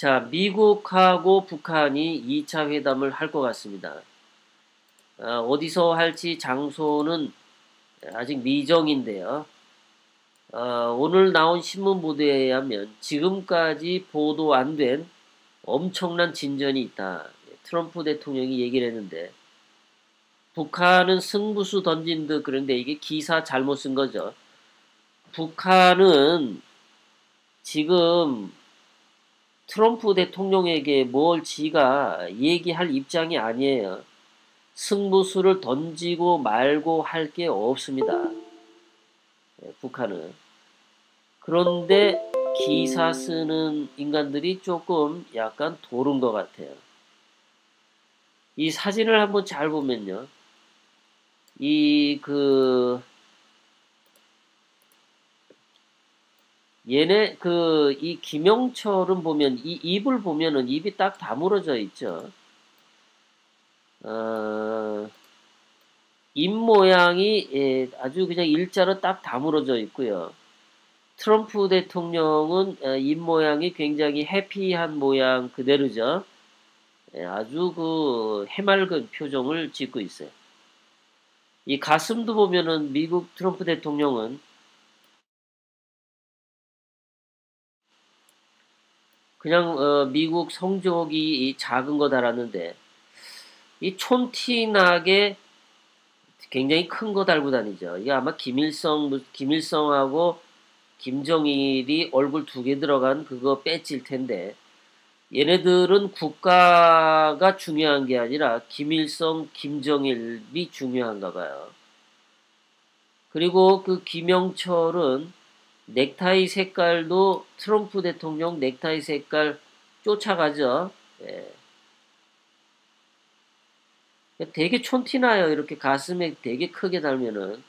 자, 미국하고 북한이 2차 회담을 할 것 같습니다. 어디서 할지 장소는 아직 미정인데요. 오늘 나온 신문 보도에 의하면 지금까지 보도 안 된 엄청난 진전이 있다. 트럼프 대통령이 얘기를 했는데, 북한은 승부수 던진 듯, 그런데 이게 기사 잘못 쓴 거죠. 북한은 지금 트럼프 대통령에게 뭘 지가 얘기할 입장이 아니에요. 승부수를 던지고 말고 할 게 없습니다. 북한은. 그런데 기사 쓰는 인간들이 조금 약간 도른 것 같아요. 이 사진을 한번 잘 보면요. 얘네 이 김영철은 보면 이 입을 보면은 입이 딱 다물어져 있죠. 입 모양이 아주 그냥 일자로 딱 다물어져 있고요. 트럼프 대통령은 입 모양이 굉장히 해피한 모양 그대로죠. 아주 그 해맑은 표정을 짓고 있어요. 이 가슴도 보면은 미국 트럼프 대통령은 그냥 미국 성적이 작은 거 달았는데 이 촌티나게 굉장히 큰 거 달고 다니죠. 이게 아마 김일성하고 김정일이 얼굴 2개 들어간 그거 배지일 텐데, 얘네들은 국가가 중요한 게 아니라 김일성, 김정일이 중요한가 봐요. 그리고 그 김영철은 넥타이 색깔도 트럼프 대통령 넥타이 색깔 쫓아가죠. 예. 되게 촌티나요. 이렇게 가슴에 되게 크게 달면은.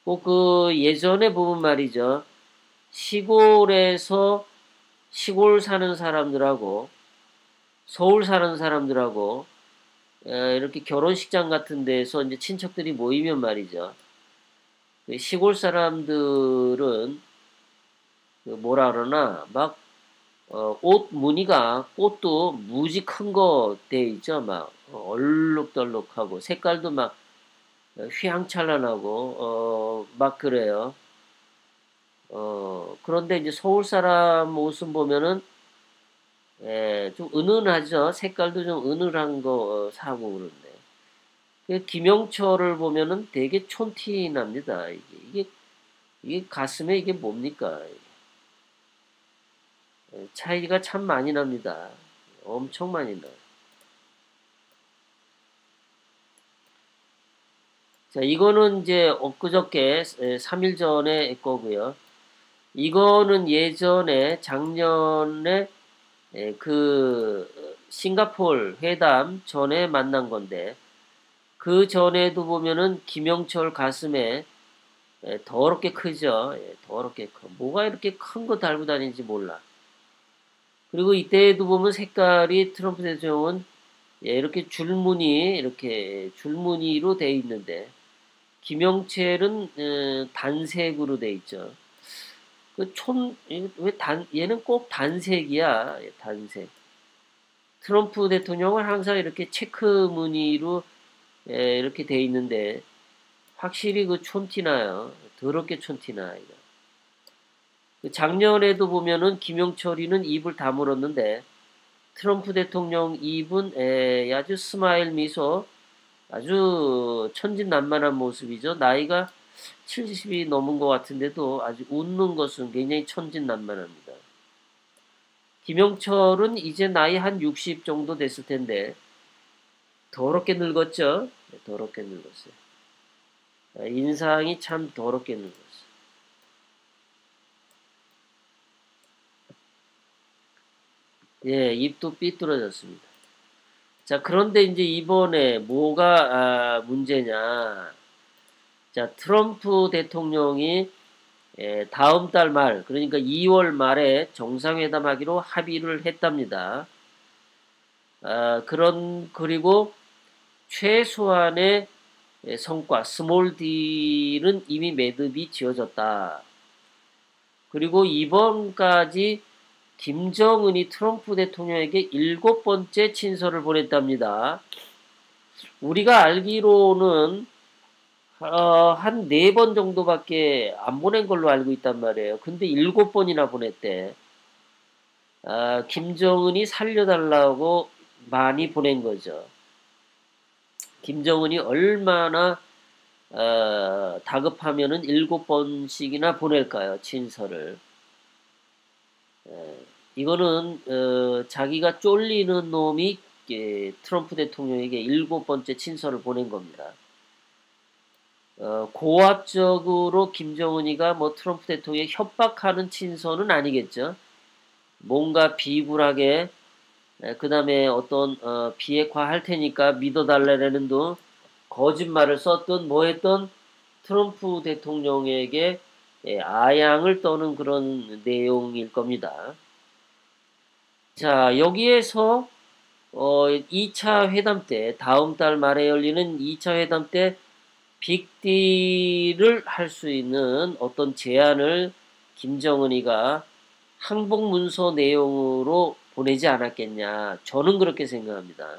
꼭 그 예전에 보면 말이죠. 시골에서 시골 사는 사람들하고 서울 사는 사람들하고 이렇게 결혼식장 같은 데서 이제 친척들이 모이면 말이죠. 시골 사람들은 뭐라 그러나 막 옷 무늬가 꽃도 무지 큰 거 돼 있죠. 막 얼룩덜룩하고 색깔도 막 휘황찬란하고 막 그래요. 그런데 이제 서울 사람 옷은 보면은 좀 은은하죠. 색깔도 좀 은은한 거 사고 그런데. 김영철을 보면은 되게 촌티 납니다. 이게 가슴에 이게 뭡니까? 차이가 참 많이 납니다. 엄청 많이 나요. 자, 이거는 이제 엊그저께 3일 전에 거고요. 이거는 예전에 작년에 그 싱가폴 회담 전에 만난 건데, 그 전에도 보면은 김영철 가슴에 더럽게 크죠. 더럽게 커. 뭐가 이렇게 큰 거 달고 다니는지 몰라. 그리고 이때도 보면 색깔이 트럼프 대통령은 이렇게 이렇게 줄무늬로 돼 있는데, 김영철은 단색으로 돼 있죠. 얘는 꼭 단색이야. 단색. 트럼프 대통령은 항상 이렇게 체크 무늬로 이렇게 돼 있는데, 확실히 그 촌티나요. 더럽게 촌티나. 작년에도 보면은 김영철이는 입을 다물었는데, 트럼프 대통령 입은 아주 스마일 미소, 아주 천진난만한 모습이죠. 나이가 70이 넘은 것 같은데도 아주 웃는 것은 굉장히 천진난만합니다. 김영철은 이제 나이 한 60 정도 됐을 텐데 더럽게 늙었죠. 더럽게 늙었어요. 인상이 참 더럽게 늙었어요. 예, 입도 삐뚤어졌습니다. 자, 그런데 이제 이번에 뭐가 문제냐. 자, 트럼프 대통령이 다음 달 말, 그러니까 2월 말에 정상회담하기로 합의를 했답니다. 그리고 최소한의 성과, 스몰 딜은 이미 매듭이 지어졌다. 그리고 이번까지 김정은이 트럼프 대통령에게 7번째 친서를 보냈답니다. 우리가 알기로는 한 4번 정도밖에 안 보낸 걸로 알고 있단 말이에요. 근데 7번이나 보냈대. 김정은이 살려달라고 많이 보낸 거죠. 김정은이 얼마나 다급하면은 7번씩이나 보낼까요? 친서를. 이거는 자기가 쫄리는 놈이 트럼프 대통령에게 7번째 친서를 보낸 겁니다. 고압적으로 김정은이가 뭐 트럼프 대통령에 협박하는 친서는 아니겠죠. 뭔가 비굴하게 그 다음에 어떤 비핵화 할 테니까 믿어달라는 둥 거짓말을 썼던 뭐 했던 트럼프 대통령에게 아양을 떠는 그런 내용일 겁니다. 자, 여기에서 2차 회담 때 다음 달 말에 열리는 2차 회담 때 빅딜을 할 수 있는 어떤 제안을 김정은이가 항복 문서 내용으로 보내지 않았겠냐. 저는 그렇게 생각합니다.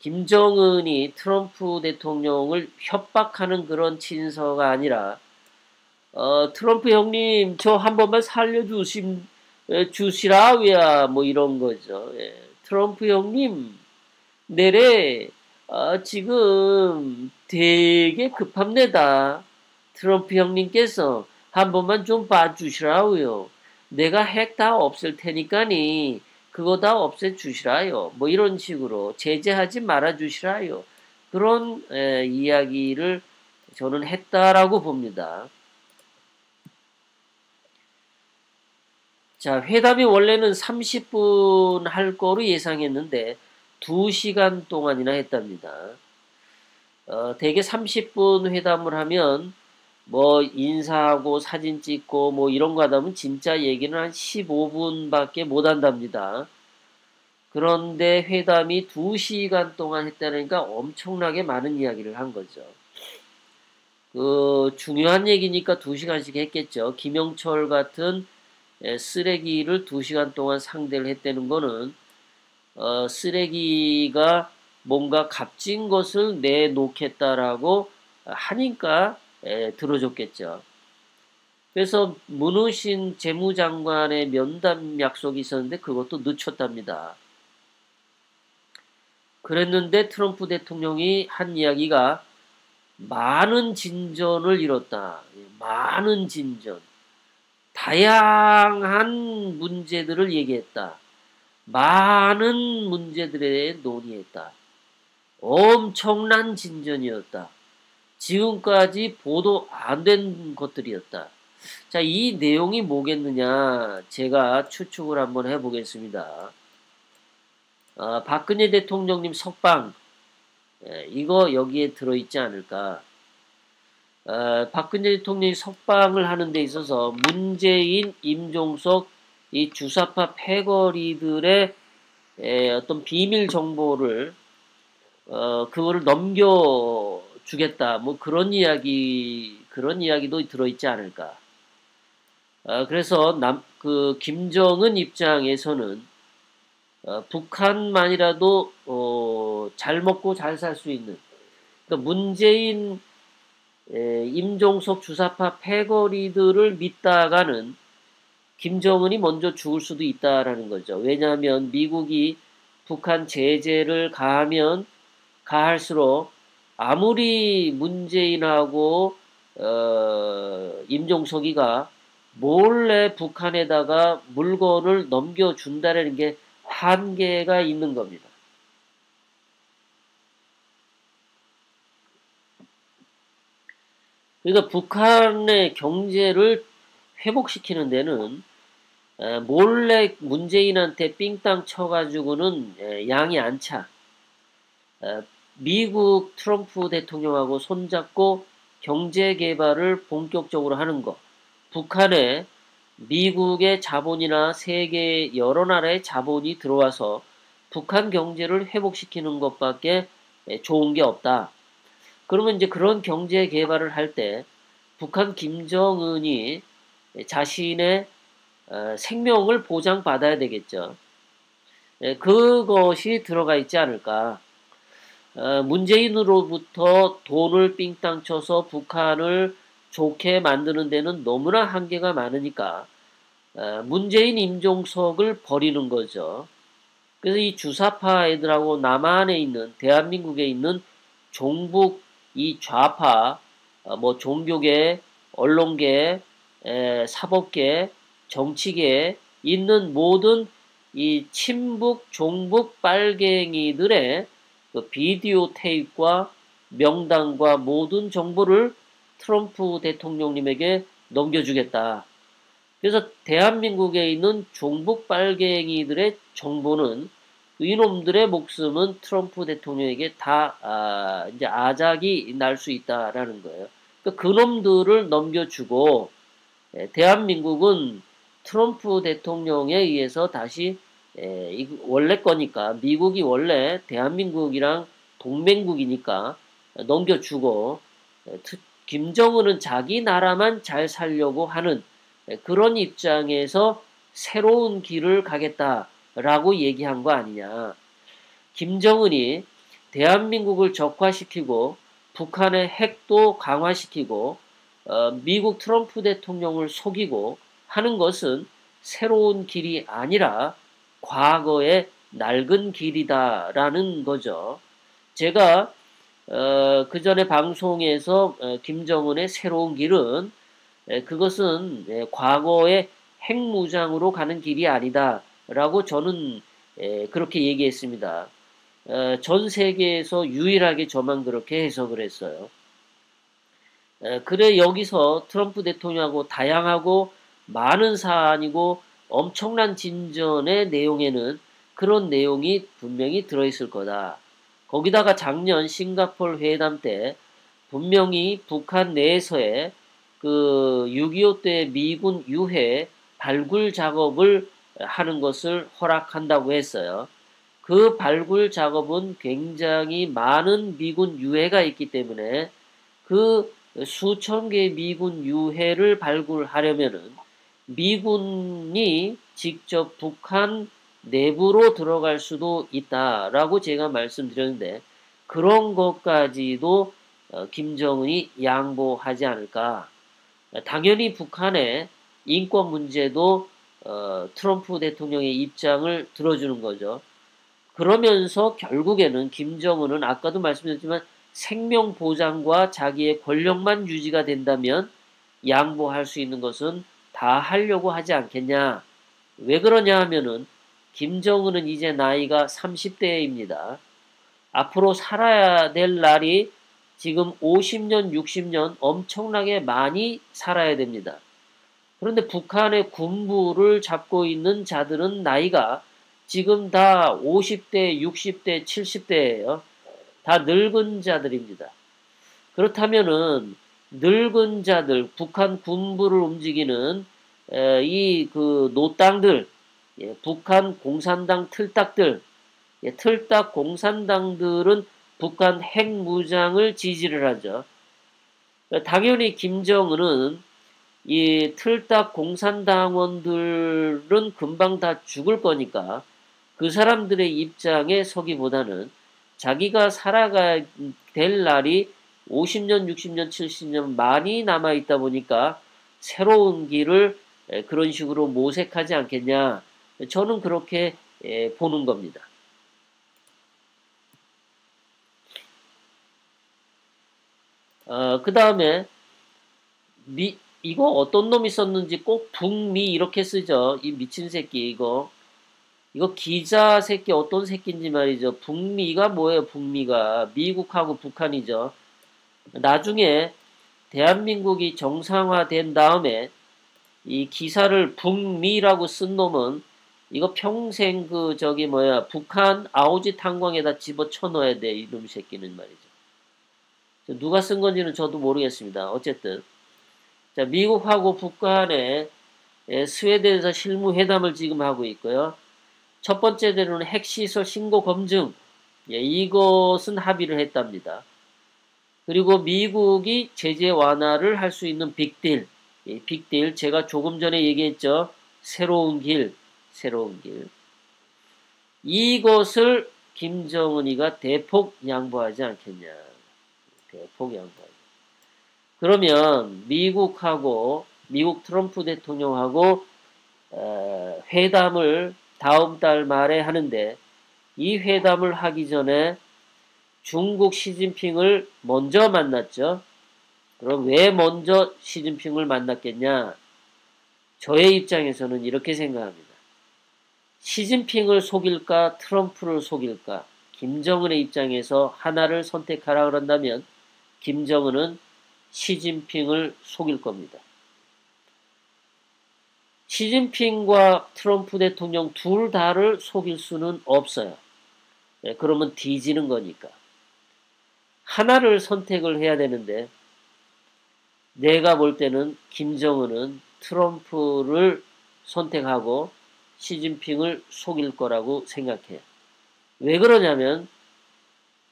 김정은이 트럼프 대통령을 협박하는 그런 친서가 아니라 트럼프 형님 저 한 번만 주시라우야 뭐 이런 거죠. 예. 트럼프 형님 내래 지금 되게 급합니다. 트럼프 형님께서 한 번만 좀 봐주시라고요. 내가 핵 다 없앨 테니까니 그거 다 없애주시라요. 뭐 이런 식으로 제재하지 말아주시라요. 그런 이야기를 저는 했다라고 봅니다. 자, 회담이 원래는 30분 할 거로 예상했는데 2시간 동안이나 했답니다. 대개 30분 회담을 하면 뭐 인사하고 사진 찍고 뭐 이런 거 하다 보면 진짜 얘기는 한 15분밖에 못 한답니다. 그런데 회담이 2시간 동안 했다니까 엄청나게 많은 이야기를 한 거죠. 중요한 얘기니까 2시간씩 했겠죠. 김영철 같은 쓰레기를 2시간 동안 상대를 했다는 거는 쓰레기가 뭔가 값진 것을 내놓겠다라고 하니까 들어줬겠죠. 그래서 문우신 재무장관의 면담 약속이 있었는데 그것도 늦췄답니다. 그랬는데 트럼프 대통령이 한 이야기가 많은 진전을 이뤘다. 많은 진전. 다양한 문제들을 얘기했다. 많은 문제들에 대해 논의했다. 엄청난 진전이었다. 지금까지 보도 안 된 것들이었다. 자, 이 내용이 뭐겠느냐? 제가 추측을 한번 해보겠습니다. 박근혜 대통령님 석방, 이거 여기에 들어있지 않을까? 박근혜 대통령이 석방을 하는 데 있어서 문재인, 임종석, 이 주사파 패거리들의 어떤 비밀 정보를 그거를 넘겨주겠다. 뭐 그런 이야기도 들어있지 않을까. 그래서 김정은 입장에서는 북한만이라도 잘 먹고 잘 살 수 있는, 그러니까 문재인, 임종석 주사파 패거리들을 믿다가는 김정은이 먼저 죽을 수도 있다라는 거죠. 왜냐하면 미국이 북한 제재를 가하면 가할수록 아무리 문재인하고 임종석이가 몰래 북한에다가 물건을 넘겨준다는 게 한계가 있는 겁니다. 그러니까 북한의 경제를 회복시키는 데는 몰래 문재인한테 삥땅 쳐가지고는 양이 안 차. 미국 트럼프 대통령하고 손잡고 경제 개발을 본격적으로 하는 것. 북한에 미국의 자본이나 세계 여러 나라의 자본이 들어와서 북한 경제를 회복시키는 것밖에 좋은 게 없다. 그러면 이제 그런 경제 개발을 할 때 북한 김정은이 자신의 생명을 보장받아야 되겠죠. 그것이 들어가 있지 않을까. 문재인으로부터 돈을 삥땅 쳐서 북한을 좋게 만드는 데는 너무나 한계가 많으니까 문재인 임종석을 버리는 거죠. 그래서 이 주사파 애들하고 남한에 있는 대한민국에 있는 종북 이 좌파 뭐 종교계, 언론계, 사법계, 정치계에 있는 모든 이 친북, 종북 빨갱이들의 그 비디오 테이프와 명단과 모든 정보를 트럼프 대통령님에게 넘겨주겠다. 그래서 대한민국에 있는 종북 빨갱이들의 정보는 이놈들의 목숨은 트럼프 대통령에게 다 이제 아작이 날 수 있다라는 거예요. 그러니까 그놈들을 넘겨주고 대한민국은 트럼프 대통령에 의해서 다시 원래 거니까 미국이 원래 대한민국이랑 동맹국이니까 넘겨주고 김정은은 자기 나라만 잘 살려고 하는 그런 입장에서 새로운 길을 가겠다라고 얘기한 거 아니냐. 김정은이 대한민국을 적화시키고 북한의 핵도 강화시키고 미국 트럼프 대통령을 속이고 하는 것은 새로운 길이 아니라 과거의 낡은 길이다라는 거죠. 제가 그 전에 방송에서 김정은의 새로운 길은 그것은 과거의 핵무장으로 가는 길이 아니다라고 저는 그렇게 얘기했습니다. 전 세계에서 유일하게 저만 그렇게 해석을 했어요. 그래 여기서 트럼프 대통령하고 다양하고 많은 사안이고 엄청난 진전의 내용에는 그런 내용이 분명히 들어있을 거다. 거기다가 작년 싱가포르 회담 때 분명히 북한 내에서의 그 6.25 때 미군 유해 발굴 작업을 하는 것을 허락한다고 했어요. 그 발굴 작업은 굉장히 많은 미군 유해가 있기 때문에 그 수천 개의 미군 유해를 발굴하려면은 미군이 직접 북한 내부로 들어갈 수도 있다라고 제가 말씀드렸는데 그런 것까지도 김정은이 양보하지 않을까. 당연히 북한의 인권 문제도 트럼프 대통령의 입장을 들어주는 거죠. 그러면서 결국에는 김정은은 아까도 말씀드렸지만 생명 보장과 자기의 권력만 유지가 된다면 양보할 수 있는 것은 다 하려고 하지 않겠냐. 왜 그러냐 하면은 김정은은 이제 나이가 30대입니다. 앞으로 살아야 될 날이 지금 50년, 60년 엄청나게 많이 살아야 됩니다. 그런데 북한의 군부를 잡고 있는 자들은 나이가 지금 다 50대, 60대, 70대예요. 다 늙은 자들입니다. 그렇다면은 늙은 자들, 북한 군부를 움직이는 이 그 노땅들, 북한 공산당 틀딱들, 틀딱 공산당들은 북한 핵무장을 지지를 하죠. 당연히 김정은은 이 틀딱 공산당원들은 금방 다 죽을 거니까 그 사람들의 입장에 서기보다는 자기가 살아가야 될 날이 50년, 60년, 70년 많이 남아있다 보니까 새로운 길을 그런 식으로 모색하지 않겠냐. 저는 그렇게 보는 겁니다. 그 다음에 이거 어떤 놈이 썼는지 꼭 북미 이렇게 쓰죠. 이 미친 새끼 이거 기자 새끼 어떤 새끼인지 말이죠. 북미가 뭐예요? 북미가 미국하고 북한이죠. 나중에 대한민국이 정상화된 다음에 이 기사를 북미라고 쓴 놈은 이거 평생 그 저기 뭐야 북한 아오지 탄광에다 집어쳐 넣어야 돼. 이놈 새끼는 말이죠. 누가 쓴 건지는 저도 모르겠습니다. 어쨌든 자 미국하고 북한의 스웨덴에서 실무회담을 지금 하고 있고요. 첫 번째 대로는 핵시설 신고 검증 이것은 합의를 했답니다. 그리고 미국이 제재 완화를 할 수 있는 빅딜 빅딜 제가 조금 전에 얘기했죠. 새로운 길, 새로운 길. 이것을 김정은이가 대폭 양보하지 않겠냐. 대폭 양보하지. 그러면 미국 트럼프 대통령하고 회담을 다음 달 말에 하는데, 이 회담을 하기 전에 중국 시진핑을 먼저 만났죠. 그럼 왜 먼저 시진핑을 만났겠냐? 저의 입장에서는 이렇게 생각합니다. 시진핑을 속일까 트럼프를 속일까? 김정은의 입장에서 하나를 선택하라 그런다면 김정은은 시진핑을 속일 겁니다. 시진핑과 트럼프 대통령 둘 다를 속일 수는 없어요. 그러면 뒤지는 거니까. 하나를 선택을 해야 되는데, 내가 볼 때는 김정은은 트럼프를 선택하고 시진핑을 속일 거라고 생각해요. 왜 그러냐면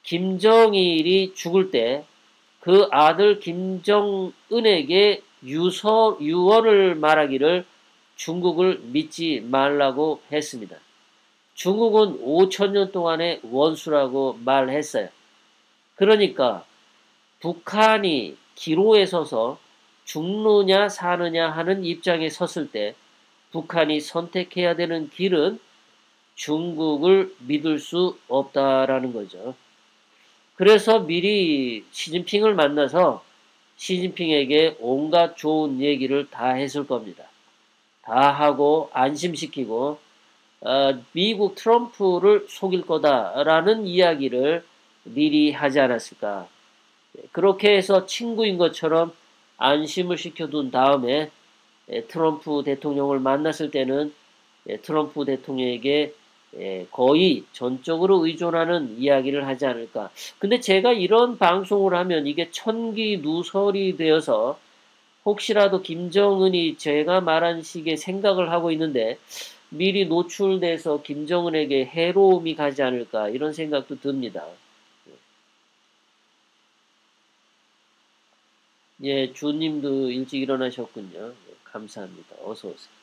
김정일이 죽을 때 그 아들 김정은에게 유언을 말하기를 중국을 믿지 말라고 했습니다. 중국은 5,000년 동안의 원수라고 말했어요. 그러니까 북한이 기로에 서서 죽느냐 사느냐 하는 입장에 섰을 때 북한이 선택해야 되는 길은 중국을 믿을 수 없다라는 거죠. 그래서 미리 시진핑을 만나서 시진핑에게 온갖 좋은 얘기를 다 했을 겁니다. 다 하고 안심시키고 미국 트럼프를 속일 거다라는 이야기를 미리 하지 않았을까. 그렇게 해서 친구인 것처럼 안심을 시켜둔 다음에 트럼프 대통령을 만났을 때는 트럼프 대통령에게 거의 전적으로 의존하는 이야기를 하지 않을까. 근데 제가 이런 방송을 하면 이게 천기누설이 되어서 혹시라도 김정은이 제가 말한 식의 생각을 하고 있는데 미리 노출돼서 김정은에게 해로움이 가지 않을까 이런 생각도 듭니다. 예, 주님도 일찍 일어나셨군요. 감사합니다. 어서 오세요.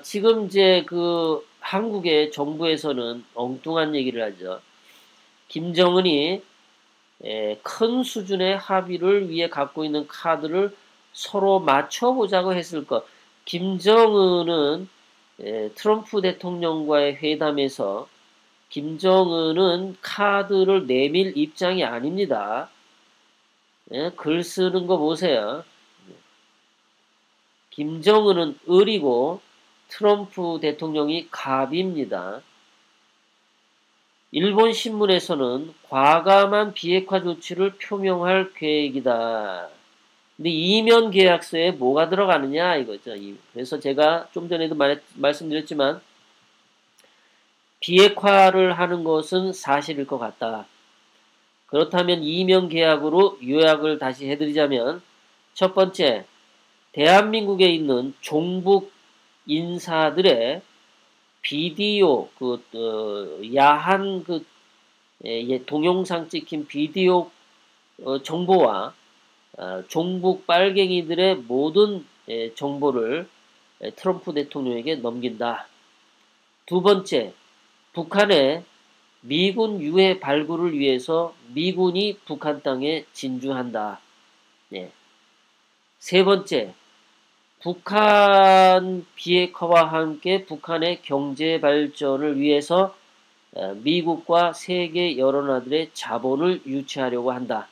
지금 이제 그 한국의 정부에서는 엉뚱한 얘기를 하죠. 김정은이 큰 수준의 합의를 위해 갖고 있는 카드를 서로 맞춰보자고 했을 것. 김정은은 트럼프 대통령과의 회담에서 김정은은 카드를 내밀 입장이 아닙니다. 글 쓰는 거 보세요. 김정은은 을이고 트럼프 대통령이 갑입니다. 일본 신문에서는 과감한 비핵화 조치를 표명할 계획이다. 근데 이면 계약서에 뭐가 들어가느냐 이거죠. 그래서 제가 좀 전에도 말씀드렸지만 비핵화를 하는 것은 사실일 것 같다. 그렇다면 이면 계약으로 요약을 다시 해드리자면 첫 번째, 대한민국에 있는 종북 인사들의 비디오, 야한 동영상 찍힌 비디오 정보와 종북 빨갱이들의 모든 정보를 트럼프 대통령에게 넘긴다. 두 번째, 북한의 미군 유해 발굴을 위해서 미군이 북한 땅에 진주한다. 세 번째, 북한 비핵화와 함께 북한의 경제 발전을 위해서 미국과 세계 여러 나라들의 자본을 유치하려고 한다.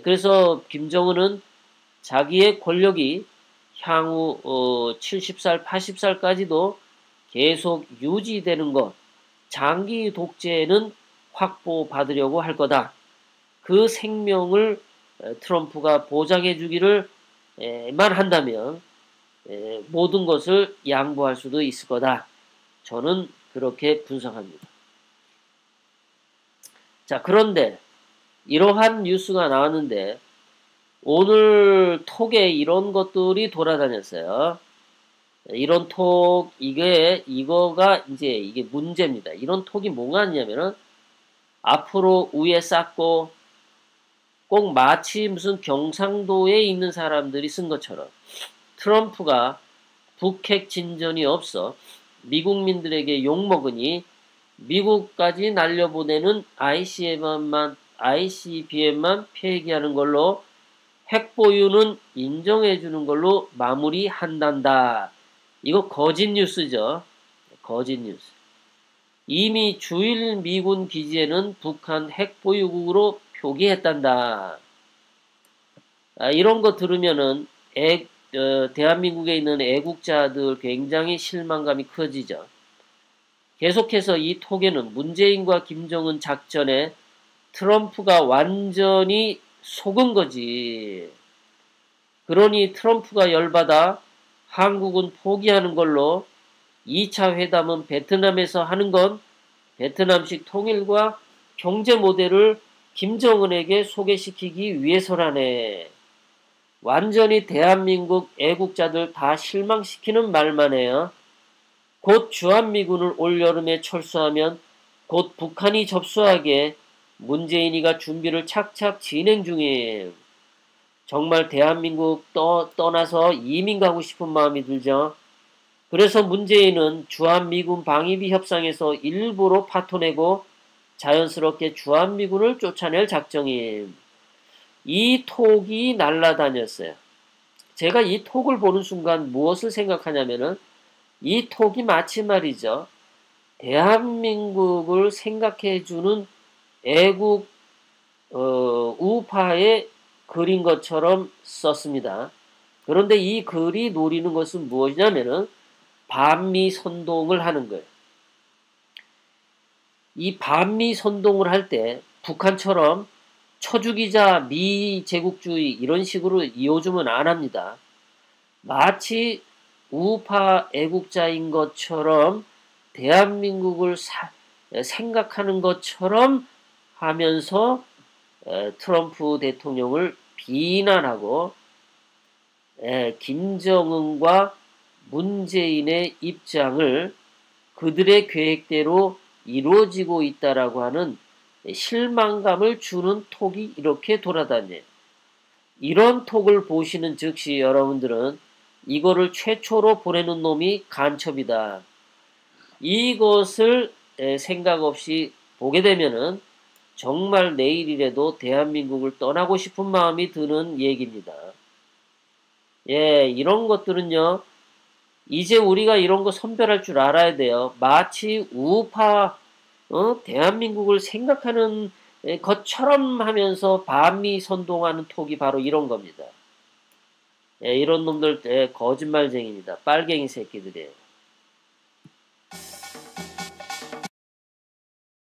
그래서 김정은은 자기의 권력이 향후 70살, 80살까지도 계속 유지되는 것, 장기 독재는 확보받으려고 할 거다. 그 생명을 트럼프가 보장해 주기를 만 한다면 모든 것을 양보할 수도 있을 거다. 저는 그렇게 분석합니다. 자, 그런데 이러한 뉴스가 나왔는데 오늘 톡에 이런 것들이 돌아다녔어요. 이런 톡, 이거가 이게 문제입니다. 이런 톡이 뭐가 있냐면은 앞으로 우에 쌓고 꼭 마치 무슨 경상도에 있는 사람들이 쓴 것처럼 트럼프가 북핵 진전이 없어 미국민들에게 욕먹으니 미국까지 날려보내는 ICBM만 폐기하는 걸로 핵 보유는 인정해주는 걸로 마무리한단다. 이거 거짓 뉴스죠. 거짓 뉴스. 이미 주일 미군 기지에는 북한 핵 보유국으로 표기했단다. 이런 거 들으면은 대한민국에 있는 애국자들 굉장히 실망감이 커지죠. 계속해서 이 톡에는 문재인과 김정은 작전에 트럼프가 완전히 속은 거지. 그러니 트럼프가 열받아 한국은 포기하는 걸로 2차 회담은 베트남에서 하는 건 베트남식 통일과 경제 모델을 김정은에게 소개시키기 위해서라네. 완전히 대한민국 애국자들 다 실망시키는 말만 해요. 곧 주한미군을 올여름에 철수하면 곧 북한이 접수하게 문재인이가 준비를 착착 진행 중임. 정말 대한민국 떠나서 이민 가고 싶은 마음이 들죠. 그래서 문재인은 주한미군 방위비 협상에서 일부러 파토내고 자연스럽게 주한미군을 쫓아낼 작정임. 이 톡이 날아다녔어요. 제가 이 톡을 보는 순간 무엇을 생각하냐면은 이 톡이 마치 말이죠. 대한민국을 생각해주는 애국 우파의 글인 것처럼 썼습니다. 그런데 이 글이 노리는 것은 무엇이냐면은 반미 선동을 하는 거예요. 이 반미 선동을 할 때 북한처럼 쳐죽이자 미제국주의 이런 식으로 이어주면 안 합니다. 마치 우파 애국자인 것처럼 대한민국을 생각하는 것처럼 하면서 트럼프 대통령을 비난하고 김정은과 문재인의 입장을 그들의 계획대로 이루어지고 있다라고 하는 실망감을 주는 톡이 이렇게 돌아다녀요. 이런 톡을 보시는 즉시 여러분들은 이거를 최초로 보내는 놈이 간첩이다. 이것을 생각 없이 보게 되면은 정말 내일이라도 대한민국을 떠나고 싶은 마음이 드는 얘기입니다. 이런 것들은요, 이제 우리가 이런 거 선별할 줄 알아야 돼요. 마치 우파, 대한민국을 생각하는 것처럼 하면서 반미 선동하는 톡이 바로 이런 겁니다. 이런 놈들 거짓말쟁이입니다. 빨갱이 새끼들이에요.